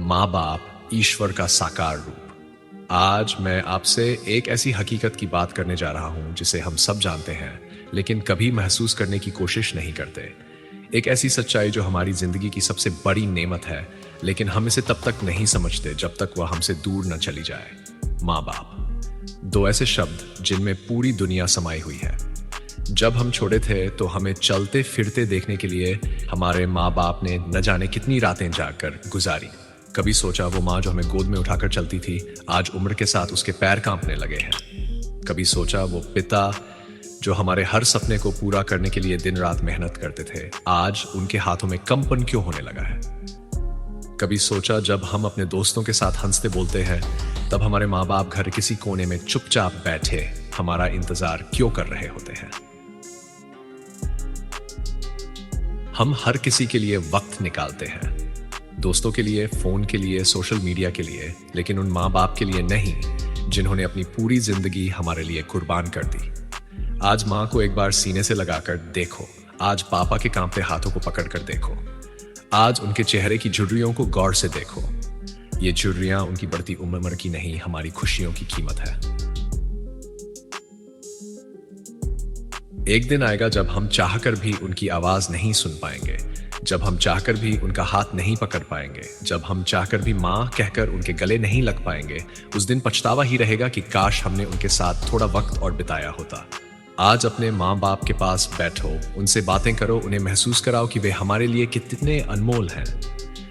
माँ बाप ईश्वर का साकार रूप। आज मैं आपसे एक ऐसी हकीकत की बात करने जा रहा हूं जिसे हम सब जानते हैं लेकिन कभी महसूस करने की कोशिश नहीं करते। एक ऐसी सच्चाई जो हमारी जिंदगी की सबसे बड़ी नेमत है लेकिन हम इसे तब तक नहीं समझते जब तक वह हमसे दूर न चली जाए। माँ बाप, दो ऐसे शब्द जिनमें पूरी दुनिया समाई हुई है। जब हम छोटे थे तो हमें चलते फिरते देखने के लिए हमारे माँ बाप ने न जाने कितनी रातें जागकर गुजारी। कभी सोचा वो माँ जो हमें गोद में उठाकर चलती थी आज उम्र के साथ उसके पैर कांपने लगे हैं। कभी सोचा वो पिता जो हमारे हर सपने को पूरा करने के लिए दिन रात मेहनत करते थे आज उनके हाथों में कंपन क्यों होने लगा है। कभी सोचा जब हम अपने दोस्तों के साथ हंसते बोलते हैं तब हमारे माँ बाप घर किसी कोने में चुपचाप बैठे हमारा इंतजार क्यों कर रहे होते हैं। हम हर किसी के लिए वक्त निकालते हैं, दोस्तों के लिए, फोन के लिए, सोशल मीडिया के लिए, लेकिन उन माँ बाप के लिए नहीं जिन्होंने अपनी पूरी जिंदगी हमारे लिए कुर्बान कर दी। आज माँ को एक बार सीने से लगाकर देखो, आज पापा के कांपते हाथों को पकड़कर देखो, आज उनके चेहरे की झुर्रियों को गौर से देखो। ये झुर्रियां उनकी बढ़ती उम्र की नहीं, हमारी खुशियों की कीमत है। एक दिन आएगा जब हम चाहकर भी उनकी आवाज नहीं सुन पाएंगे, जब हम चाहकर भी उनका हाथ नहीं पकड़ पाएंगे, जब हम चाहकर भी माँ कहकर उनके गले नहीं लग पाएंगे। उस दिन पछतावा ही रहेगा कि काश हमने उनके साथ थोड़ा वक्त और बिताया होता। आज अपने माँ बाप के पास बैठो, उनसे बातें करो, उन्हें महसूस कराओ कि वे हमारे लिए कितने अनमोल हैं,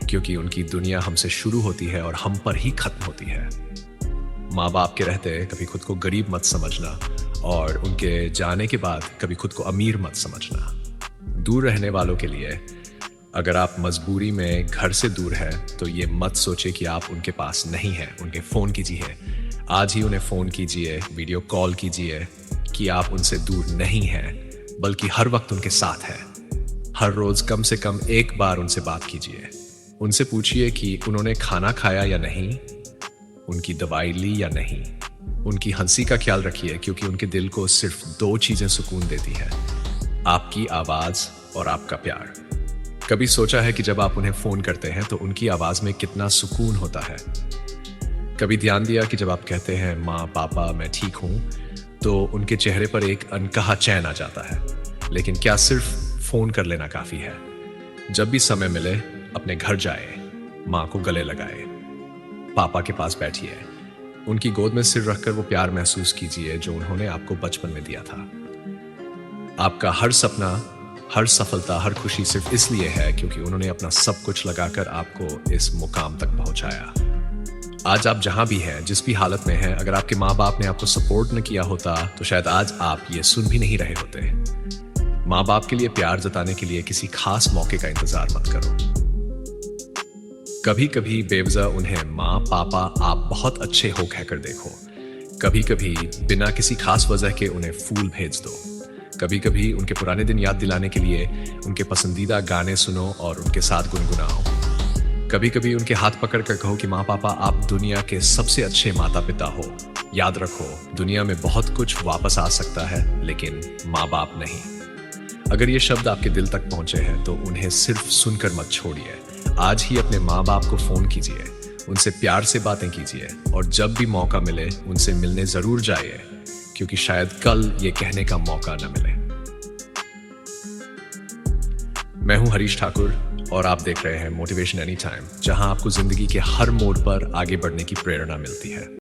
क्योंकि उनकी दुनिया हमसे शुरू होती है और हम पर ही खत्म होती है। माँ बाप के रहते कभी खुद को गरीब मत समझना और उनके जाने के बाद कभी खुद को अमीर मत समझना। दूर रहने वालों के लिए अगर आप मजबूरी में घर से दूर हैं तो ये मत सोचे कि आप उनके पास नहीं हैं, उनके फोन कीजिए, आज ही उन्हें फोन कीजिए, वीडियो कॉल कीजिए कि आप उनसे दूर नहीं हैं बल्कि हर वक्त उनके साथ हैं। हर रोज कम से कम एक बार उनसे बात कीजिए, उनसे पूछिए कि उन्होंने खाना खाया या नहीं, उनकी दवाई ली या नहीं। उनकी हंसी का ख्याल रखिए क्योंकि उनके दिल को सिर्फ दो चीजें सुकून देती हैं, आपकी आवाज और आपका प्यार। कभी सोचा है कि जब आप उन्हें फोन करते हैं तो उनकी आवाज में कितना सुकून होता है। कभी ध्यान दिया कि जब आप कहते हैं माँ पापा मैं ठीक हूं तो उनके चेहरे पर एक अनकहा चैन आ जाता है। लेकिन क्या सिर्फ फोन कर लेना काफी है? जब भी समय मिले अपने घर जाए, माँ को गले लगाए, पापा के पास बैठिए, उनकी गोद में सिर रखकर वो प्यार महसूस कीजिए जो उन्होंने आपको बचपन में दिया था। आपका हर सपना, हर सफलता, हर खुशी सिर्फ इसलिए है क्योंकि उन्होंने अपना सब कुछ लगाकर आपको इस मुकाम तक पहुंचाया। आज आप जहां भी हैं, जिस भी हालत में हैं, अगर आपके माँ बाप ने आपको सपोर्ट न किया होता तो शायद आज आप ये सुन भी नहीं रहे होते। माँ बाप के लिए प्यार जताने के लिए किसी खास मौके का इंतजार मत करो। कभी कभी बेवजह उन्हें माँ पापा आप बहुत अच्छे हो कहकर देखो। कभी कभी बिना किसी खास वजह के उन्हें फूल भेज दो। कभी कभी उनके पुराने दिन याद दिलाने के लिए उनके पसंदीदा गाने सुनो और उनके साथ गुनगुनाओ। कभी कभी उनके हाथ पकड़ कर कहो कि माँ पापा आप दुनिया के सबसे अच्छे माता पिता हो। याद रखो दुनिया में बहुत कुछ वापस आ सकता है लेकिन माँ बाप नहीं। अगर ये शब्द आपके दिल तक पहुंचे हैं तो उन्हें सिर्फ सुनकर मत छोड़िए। आज ही अपने माँ बाप को फोन कीजिए, उनसे प्यार से बातें कीजिए और जब भी मौका मिले उनसे मिलने जरूर जाइए क्योंकि शायद कल ये कहने का मौका न मिले। मैं हूं हरीश ठाकुर और आप देख रहे हैं मोटिवेशन एनी टाइम, जहां आपको जिंदगी के हर मोड़ पर आगे बढ़ने की प्रेरणा मिलती है।